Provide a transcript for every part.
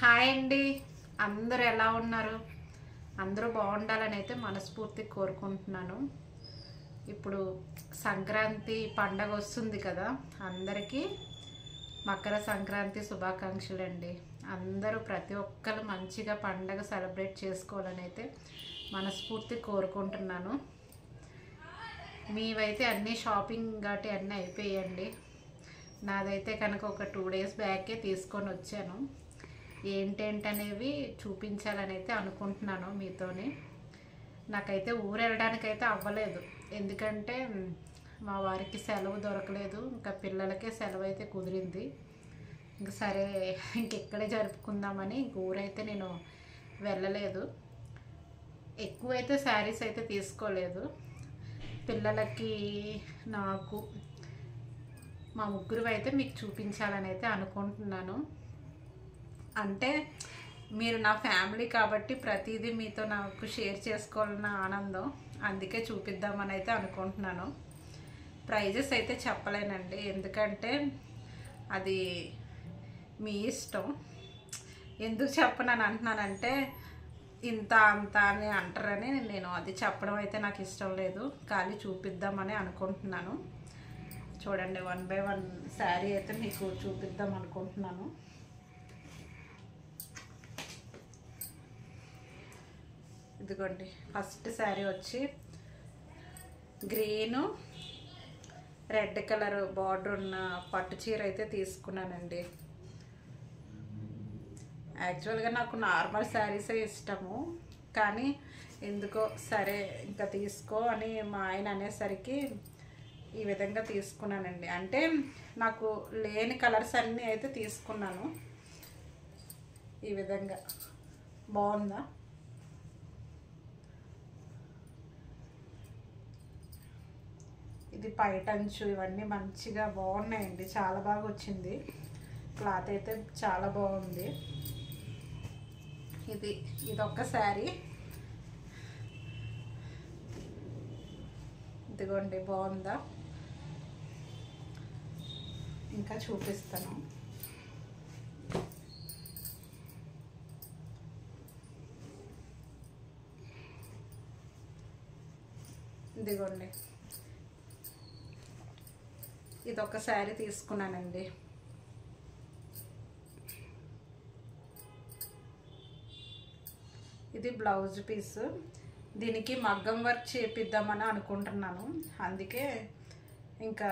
Hi అండి. అందరూ ఎలా ఉన్నారు? అందరూ బాగుండాలని అయితే మనస్ఫూర్తిగా కోరుకుంటున్నాను. ఇప్పుడు సంక్రాంతి పండగ వస్తుంది కదా, అందరికీ మకర సంక్రాంతి శుభాకాంక్షలు అండి. అందరూ ప్రతి ఒక్కరు మంచిగా పండగ సెలబ్రేట్ చేసుకోవాలని అయితే మనస్ఫూర్తిగా కోరుకుంటున్నాను. మీవైతే అన్నీ షాపింగ్ గట్టి అన్నీ అయిపోయాయండి. నాదైతే కనుక ఒక 2 days బ్యాకే తీసుకొని వచ్చాను. ఏంటనేవి చూపించాలని అయితే అనుకుంటున్నాను మీతోని. నాకైతే ఊరు వెళ్ళడానికైతే అవ్వలేదు, ఎందుకంటే మా వారికి సెలవు దొరకలేదు. ఇంకా పిల్లలకే సెలవు అయితే కుదిరింది. ఇంక సరే ఇంకెక్కడే జరుపుకుందామని ఇంక ఊరైతే నేను వెళ్ళలేదు. ఎక్కువైతే శారీస్ అయితే తీసుకోలేదు. పిల్లలకి నాకు మా ముగ్గురు అయితే మీకు చూపించాలని అయితే అనుకుంటున్నాను. అంటే మీరు నా ఫ్యామిలీ కాబట్టి ప్రతిదీ మీతో నాకు షేర్ చేసుకోవాలన్న ఆనందం, అందుకే చూపిద్దామని అయితే అనుకుంటున్నాను. ప్రైజెస్ అయితే చెప్పలేనండి, ఎందుకంటే అది మీ ఇష్టం. ఎందుకు చెప్పనని అంటున్నానంటే ఇంత అంత అని అంటారని నేను అది చెప్పడం అయితే నాకు ఇష్టం లేదు. ఖాళీ చూపిద్దామని అనుకుంటున్నాను. చూడండి, 1 by 1 శారీ అయితే మీకు చూపిద్దాం అనుకుంటున్నాను. ఇదిగోండి, ఫస్ట్ శారీ వచ్చి గ్రీను రెడ్ కలర్ బార్డర్ ఉన్న పట్టు చీర అయితే తీసుకున్నానండి. యాక్చువల్గా నాకు నార్మల్ శారీసే ఇష్టము, కానీ ఎందుకో సరే ఇంకా తీసుకో అని మా ఆయన అనేసరికి ఈ విధంగా తీసుకున్నానండి. అంటే నాకు లేని కలర్స్ అన్నీ అయితే తీసుకున్నాను. ఈ విధంగా బాగుందా? ఇది పైటంచు ఇవన్నీ మంచిగా బాగున్నాయండి, చాలా బాగా వచ్చింది. క్లాత్ అయితే చాలా బాగుంది. ఇదొక్క శారీ. ఇదిగోండి, బాగుందా? ఇంకా చూపిస్తాను. ఇదిగోండి, ఇదొక శారీ తీసుకున్నానండి. ఇది బ్లౌజ్ పీస్. దీనికి మగ్గం వర్క్ చేపిద్దామని అనుకుంటున్నాను. అందుకే ఇంకా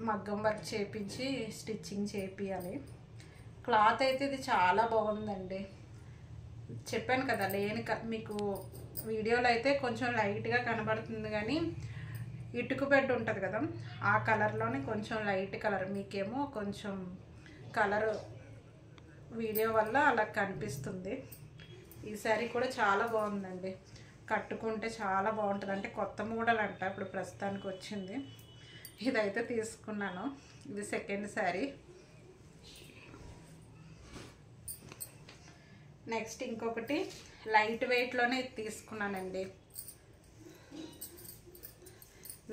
మగ్గం వర్క్ చేపించి స్టిచ్చింగ్ చేపియాలి. క్లాత్ అయితే ఇది చాలా బాగుందండి. చెప్పాను కదా, మీకు వీడియోలో అయితే కొంచెం లైట్గా కనబడుతుంది, కానీ ఇటుక బెడ్ ఉంటుంది కదా, ఆ కలర్లోనే కొంచెం లైట్ కలర్, మీకేమో కొంచెం కలర్ వీడియో వల్ల అలా కనిపిస్తుంది. ఈ శారీ కూడా చాలా బాగుందండి, కట్టుకుంటే చాలా బాగుంటుంది. అంటే కొత్త మోడల్ అంట, ఇప్పుడు ప్రస్తుతానికి వచ్చింది. ఇదైతే తీసుకున్నాను. ఇది సెకండ్ శారీ. నెక్స్ట్ ఇంకొకటి లైట్ వెయిట్లోనే తీసుకున్నానండి.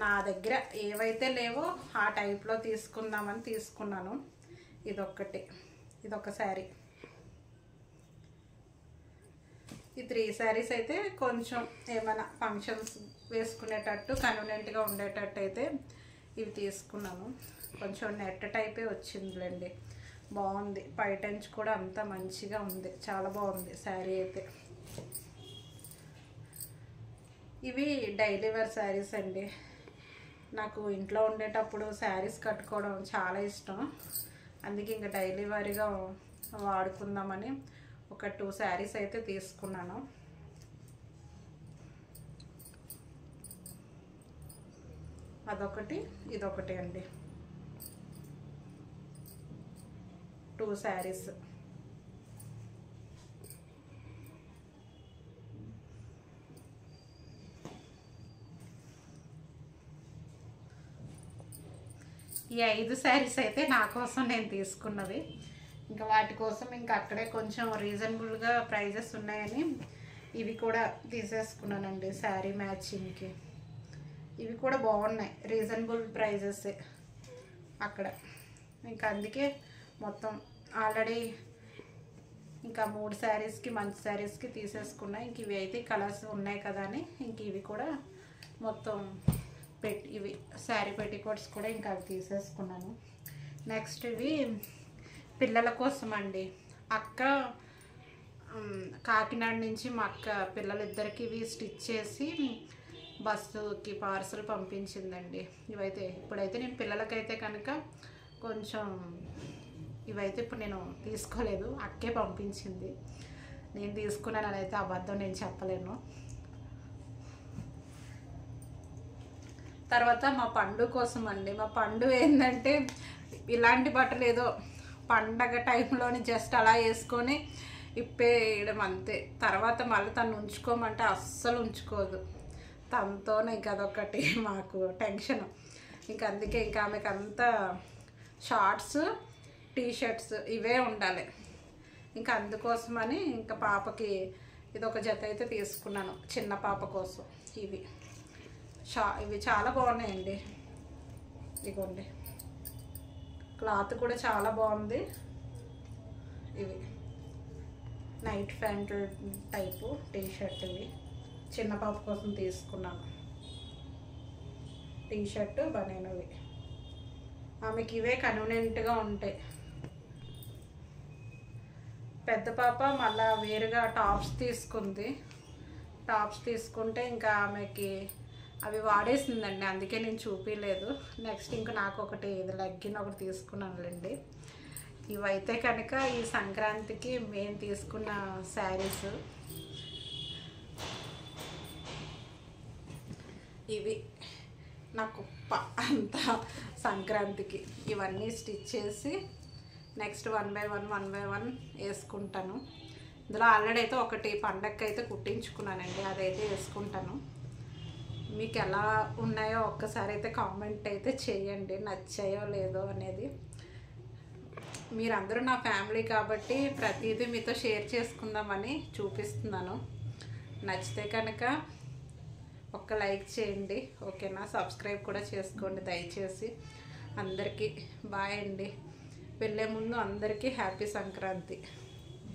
నా దగ్గర ఏవైతే లేవో ఆ టైప్లో తీసుకుందామని తీసుకున్నాను. ఇదొక శారీ. ఈ 3 శారీస్ అయితే కొంచెం ఏమైనా ఫంక్షన్స్ వేసుకునేటట్టు కన్వీనియంట్గా ఉండేటట్టు అయితే ఇవి తీసుకున్నాను. కొంచెం నెట్ టైపే వచ్చిందిలేండి, బాగుంది. పైటంచు కూడా అంతా మంచిగా ఉంది, చాలా బాగుంది శారీ అయితే. ఇవి డైలీ వేర్ శారీస్ అండి. నాకు ఇంట్లో ఉండేటప్పుడు శారీస్ కట్టుకోవడం చాలా ఇష్టం. అందుకే ఇంకా డైలీ వేర్గా వాడుకుందామని ఒక 2 శారీస్ అయితే తీసుకున్నాను. అదొకటి, ఇదొకటి అండి. 2 శారీస్. ఈ 5 శారీస్ అయితే నా కోసం నేను తీసుకున్నవి. ఇంకా వాటి కోసం ఇంకా అక్కడే కొంచెం రీజనబుల్గా ప్రైజెస్ ఉన్నాయని ఇవి కూడా తీసేసుకున్నానండి. శారీ మ్యాచింగ్కి ఇవి కూడా బాగున్నాయి, రీజనబుల్ ప్రైజెస్ అక్కడ. ఇంకా అందుకే మొత్తం ఆల్రెడీ ఇంకా 3 శారీస్కి మంచి శారీస్కి తీసేసుకున్నా. ఇంక ఇవి అయితే కలర్స్ ఉన్నాయి కదా అని ఇంక ఇవి కూడా మొత్తం ఇవి శారీ పెట్టికోట్స్ కూడా ఇంకా అవి తీసేసుకున్నాను. నెక్స్ట్ ఇవి పిల్లల కోసం అండి. అక్క కాకినాడ నుంచి మా అక్క పిల్లలిద్దరికి ఇవి స్టిచ్ చేసి బస్సుకి పార్సల్ పంపించిందండి. ఇప్పుడైతే నేను పిల్లలకైతే కనుక కొంచెం ఇవైతే ఇప్పుడు నేను తీసుకోలేదు, అక్కే పంపించింది. నేను తీసుకున్నాను అయితే అబద్ధం నేను చెప్పలేను. తర్వాత మా పండు కోసం అండి. మా పండు ఏంటంటే ఇలాంటి బట్టలు ఏదో పండగ టైంలోని జస్ట్ అలా వేసుకొని ఇప్పేయడం అంతే. తర్వాత మళ్ళీ తను ఉంచుకోమంటే అస్సలు ఉంచుకోదు. తనతోనే ఇంకా అదొకటి మాకు టెన్షన్. ఇంకా అందుకే ఇంకా ఆమెకు అంతా షార్ట్స్ టీషర్ట్స్ ఇవే ఉండాలి. ఇంకా అందుకోసమని ఇంకా పాపకి ఇది ఒక జత అయితే తీసుకున్నాను చిన్న పాప కోసం. ఇవి చాలా బాగున్నాయండి. ఇదిగోండి, క్లాత్ కూడా చాలా బాగుంది. ఇవి నైట్ ప్యాంట్ టైపు టీషర్ట్. ఇవి చిన్న పాప కోసం తీసుకున్నాను. టీషర్ట్ బనేనవి ఆమెకి ఇవే కన్వీనియంట్గా ఉంటాయి. పెద్ద పాప మళ్ళా వేరుగా టాప్స్ తీసుకుంది. టాప్స్ తీసుకుంటే ఇంకా ఆమెకి అవి వాడేసిందండి, అందుకే నేను చూపించలేదు. నెక్స్ట్ ఇంకా నాకు ఒకటి ఇది లెగ్గిన్ ఒకటి తీసుకున్నానులేండి. ఇవైతే కనుక ఈ సంక్రాంతికి మేము తీసుకున్న శారీస్. ఇవి నా కుప్ప అంతా సంక్రాంతికి ఇవన్నీ స్టిచ్ చేసి నెక్స్ట్ 1 by 1 వేసుకుంటాను. ఇందులో ఆల్రెడీ అయితే ఒకటి పండగకి అయితే కుట్టించుకున్నానండి, అదైతే వేసుకుంటాను. మీకు ఎలా ఉన్నాయో ఒక్కసారి అయితే కామెంట్ అయితే చేయండి, నచ్చాయో లేదో అనేది. మీరందరూ నా ఫ్యామిలీ కాబట్టి ప్రతిదీ మీతో షేర్ చేసుకుందామని చూపిస్తున్నాను. నచ్చితే కనుక ఒక్క లైక్ చేయండి, ఓకేనా? సబ్స్క్రైబ్ కూడా చేసుకోండి దయచేసి. అందరికీ బాయ్ అండి. వెళ్ళే ముందు అందరికీ హ్యాపీ సంక్రాంతి.